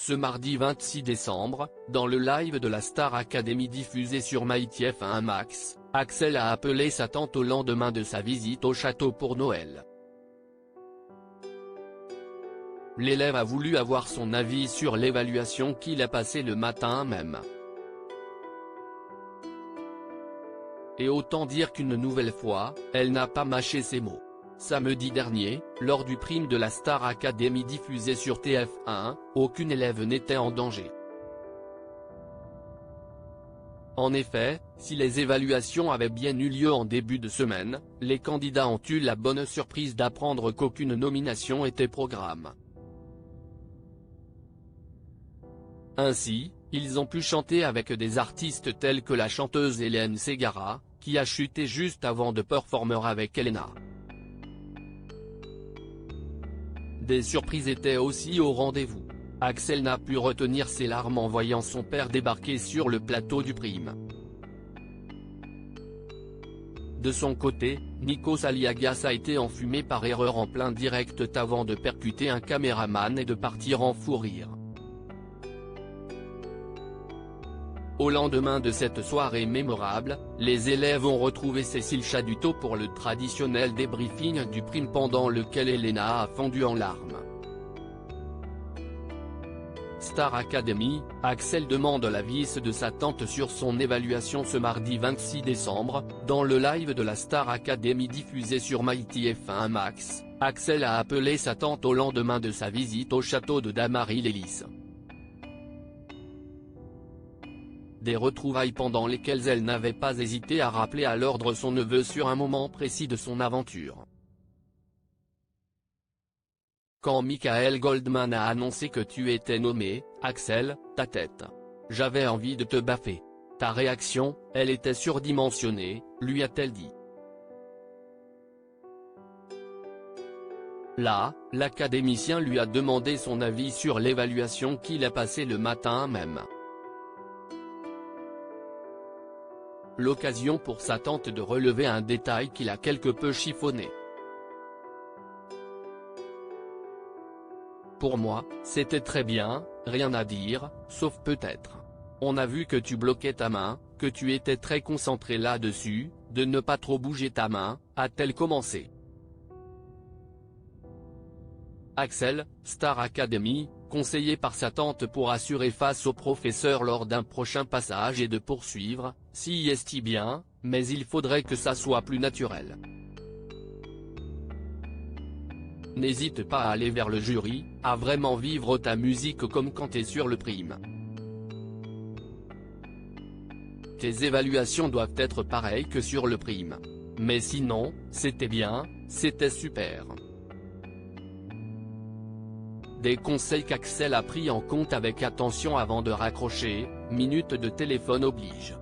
Ce mardi 26 décembre, dans le live de la Star Academy diffusé sur MyTF1 Max, Axel a appelé sa tante au lendemain de sa visite au château pour Noël. L'élève a voulu avoir son avis sur l'évaluation qu'il a passée le matin même. Et autant dire qu'une nouvelle fois, elle n'a pas mâché ses mots. Samedi dernier, lors du prime de la Star Academy diffusé sur TF1, aucune élève n'était en danger. En effet, si les évaluations avaient bien eu lieu en début de semaine, les candidats ont eu la bonne surprise d'apprendre qu'aucune nomination était programme. Ainsi, ils ont pu chanter avec des artistes tels que la chanteuse Hélène Ségara, qui a chuté juste avant de performer avec Elena. Des surprises étaient aussi au rendez-vous. Axel n'a pu retenir ses larmes en voyant son père débarquer sur le plateau du prime. De son côté, Nikos Aliagas a été enfumé par erreur en plein direct avant de percuter un caméraman et de partir en fou rire. Au lendemain de cette soirée mémorable, les élèves ont retrouvé Cécile Chaduteau pour le traditionnel débriefing du prime pendant lequel Elena a fondu en larmes. Star Academy, Axel demande l'avis de sa tante sur son évaluation ce mardi 26 décembre, dans le live de la Star Academy diffusé sur MyTF1 Max, Axel a appelé sa tante au lendemain de sa visite au château de Damary-les-Lys. Des retrouvailles pendant lesquelles elle n'avait pas hésité à rappeler à l'ordre son neveu sur un moment précis de son aventure. Quand Michael Goldman a annoncé que tu étais nommé, Axel, ta tête. J'avais envie de te baffer. Ta réaction, elle était surdimensionnée, lui a-t-elle dit. Là, l'académicien lui a demandé son avis sur l'évaluation qu'il a passée le matin même. L'occasion pour sa tante de relever un détail qu'il a quelque peu chiffonné. Pour moi, c'était très bien, rien à dire, sauf peut-être. On a vu que tu bloquais ta main, que tu étais très concentré là-dessus, de ne pas trop bouger ta main, a-t-elle commencé. Axel, Star Academy, conseillé par sa tante pour assurer face au professeur lors d'un prochain passage et de poursuivre, si est bien, mais il faudrait que ça soit plus naturel. N'hésite pas à aller vers le jury, à vraiment vivre ta musique comme quand t'es sur le prime. Tes évaluations doivent être pareilles que sur le prime. Mais sinon, c'était bien, c'était super. Des conseils qu'Axel a pris en compte avec attention avant de raccrocher, minute de téléphone oblige.